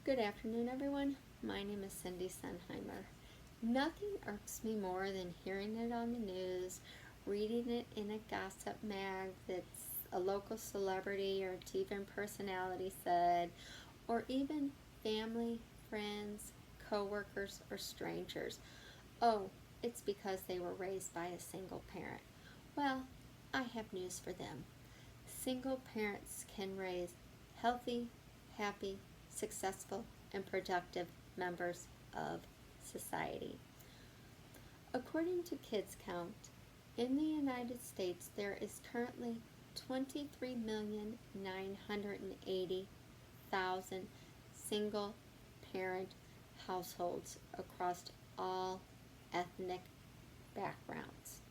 Good afternoon, everyone. My name is Cindy Sontheimer. Nothing irks me more than hearing it on the news, reading it in a gossip mag that's a local celebrity or TV personality said, or even family, friends, coworkers, or strangers. Oh, it's because they were raised by a single parent. Well, I have news for them. Single parents can raise healthy, happy, successful, and productive members of society. According to Kids Count, in the United States there is currently 23,980,000 single parent households across all ethnic backgrounds.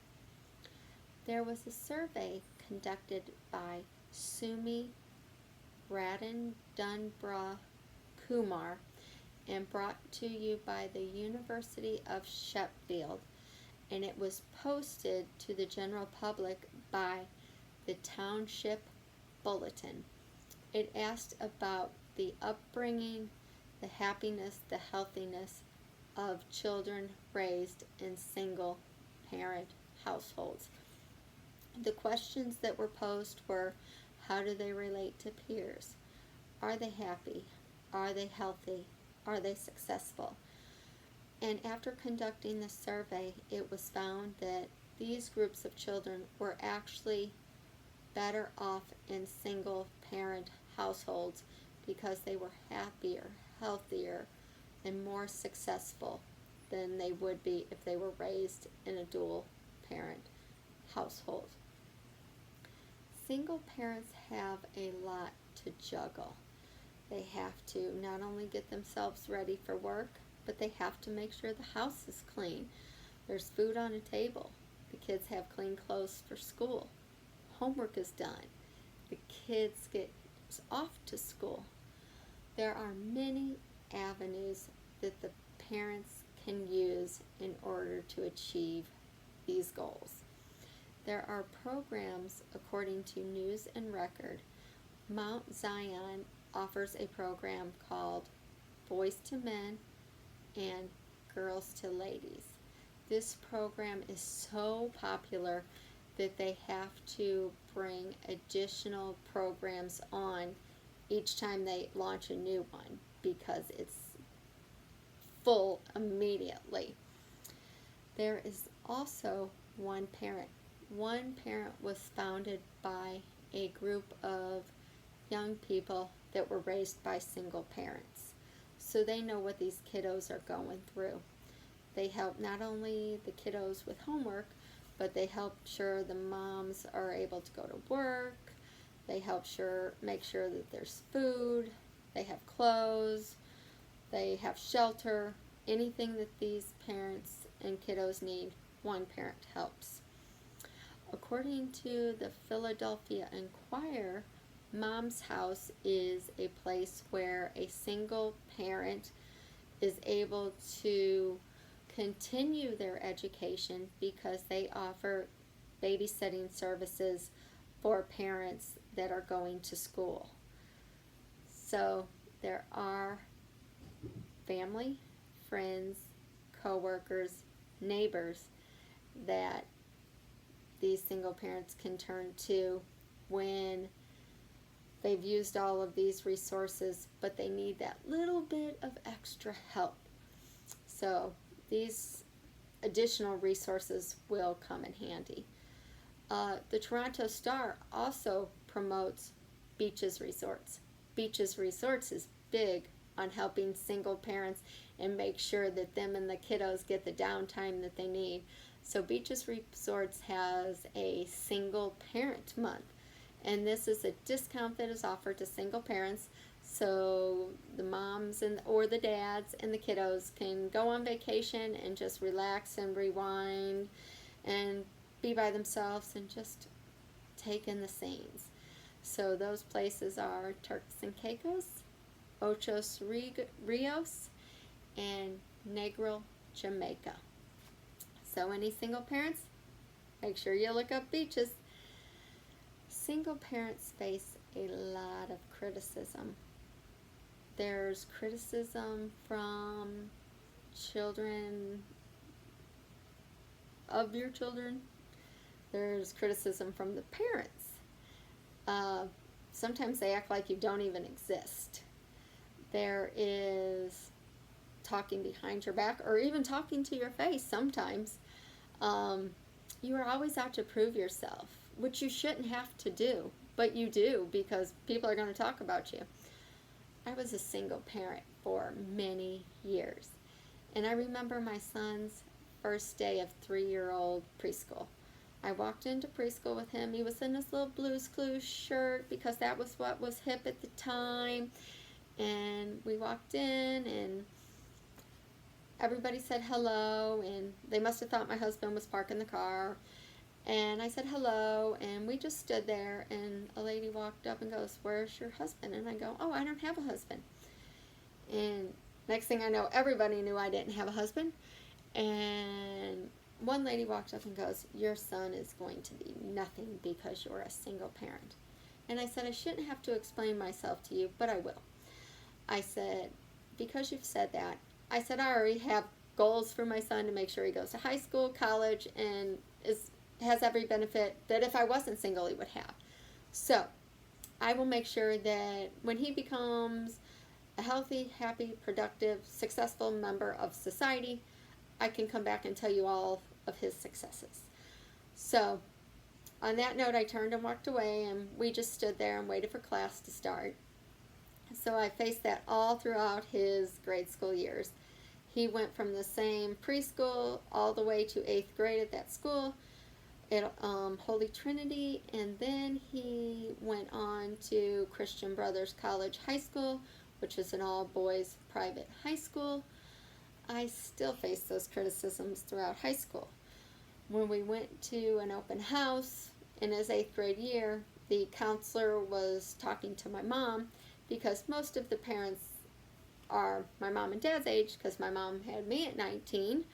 There was a survey conducted by Sumi Radin-Dunbra Kumar and brought to you by the University of Sheffield, and it was posted to the general public by the Township Bulletin. It asked about the upbringing, the happiness, the healthiness of children raised in single parent households. The questions that were posed were: how do they relate to peers? Are they happy? Are they healthy? Are they successful? And after conducting the survey, it was found that these groups of children were actually better off in single parent households because they were happier, healthier, and more successful than they would be if they were raised in a dual parent household. Single parents have a lot to juggle. They have to not only get themselves ready for work, but they have to make sure the house is clean. There's food on the table. The kids have clean clothes for school. Homework is done. The kids get off to school. There are many avenues that the parents can use in order to achieve these goals. There are programs according to News and Record. Mount Zion offers a program called Boys to Men and Girls to Ladies. This program is so popular that they have to bring additional programs on each time they launch a new one because it's full immediately. There is also One Parent. One Parent was founded by a group of young people that were raised by single parents. So they know what these kiddos are going through. They help not only the kiddos with homework, but they help sure the moms are able to go to work. They help make sure that there's food, they have clothes, they have shelter. Anything that these parents and kiddos need, One Parent helps. According to the Philadelphia Inquirer, Mom's House is a place where a single parent is able to continue their education because they offer babysitting services for parents that are going to school. So there are family, friends, co-workers, neighbors that these single parents can turn to when they've used all of these resources, but they need that little bit of extra help. So these additional resources will come in handy. The Toronto Star also promotes Beaches Resorts. Beaches Resorts is big on helping single parents and make sure that them and the kiddos get the downtime that they need. So Beaches Resorts has a single parent month, and this is a discount that is offered to single parents, so the moms or the dads and the kiddos can go on vacation and just relax and rewind and be by themselves and just take in the scenes. So those places are Turks and Caicos, Ochos Rios, and Negril, Jamaica. So any single parents, make sure you look up beaches. Single parents face a lot of criticism. There's criticism from children of your children. There's criticism from the parents. Sometimes they act like you don't even exist. There is talking behind your back, or even talking to your face sometimes. You are always out to prove yourself, which you shouldn't have to do, but you do because people are going to talk about you. I was a single parent for many years, and I remember my son's first day of 3-year-old preschool. I walked into preschool with him. He was in his little Blue's Clues shirt because that was what was hip at the time. And we walked in, and everybody said hello, and they must have thought my husband was parking the car. And I said hello, and we just stood there, and a lady walked up and goes, "Where's your husband?" And I go, "Oh, I don't have a husband." And next thing I know, everybody knew I didn't have a husband. And one lady walked up and goes, "Your son is going to be nothing because you're a single parent." And I said, "I shouldn't have to explain myself to you, but I will." I said, "Because you've said that," I said, "I already have goals for my son to make sure he goes to high school, college, and has every benefit that if I wasn't single he would have. So I will make sure that when he becomes a healthy, happy, productive, successful member of society, I can come back and tell you all of his successes." So on that note, I turned and walked away, and we just stood there and waited for class to start. So I faced that all throughout his grade school years. He went from the same preschool all the way to 8th grade at that school at Holy Trinity, and then he went on to Christian Brothers College High School, which is an all-boys private high school. I still face those criticisms throughout high school. When we went to an open house in his 8th grade year, the counselor was talking to my mom, because most of the parents are my mom and dad's age, because my mom had me at 19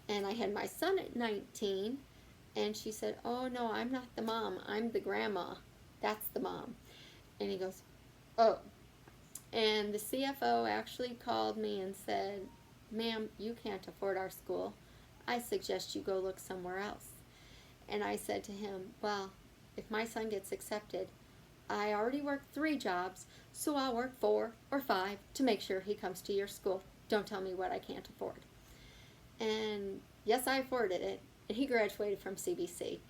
and I had my son at 19. And she said, "Oh no, I'm not the mom, I'm the grandma. That's the mom." And he goes, "Oh." And the CFO actually called me and said, "Ma'am, you can't afford our school. I suggest you go look somewhere else." And I said to him, "Well, if my son gets accepted, I already work 3 jobs, so I'll work 4 or 5 to make sure he comes to your school. Don't tell me what I can't afford." And yes, I afforded it. And he graduated from CBC.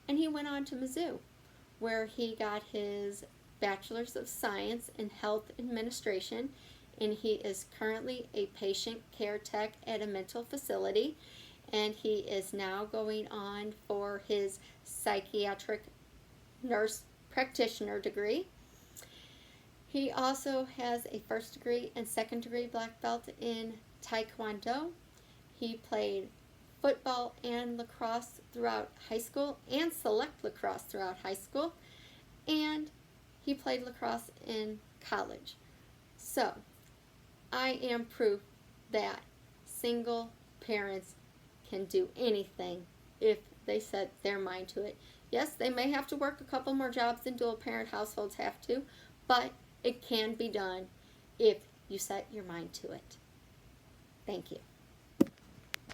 And he went on to Mizzou, where he got his Bachelor's of Science in Health Administration. And he is currently a patient care tech at a mental facility. And he is now going on for his psychiatric nurse practitioner degree. He also has a 1st degree and 2nd degree black belt in Taekwondo. He played football and lacrosse throughout high school, and select lacrosse throughout high school, and he played lacrosse in college. So I am proof that single parents can do anything if they set their mind to it. Yes, they may have to work a couple more jobs than dual parent households have to, but it can be done if you set your mind to it. Thank you.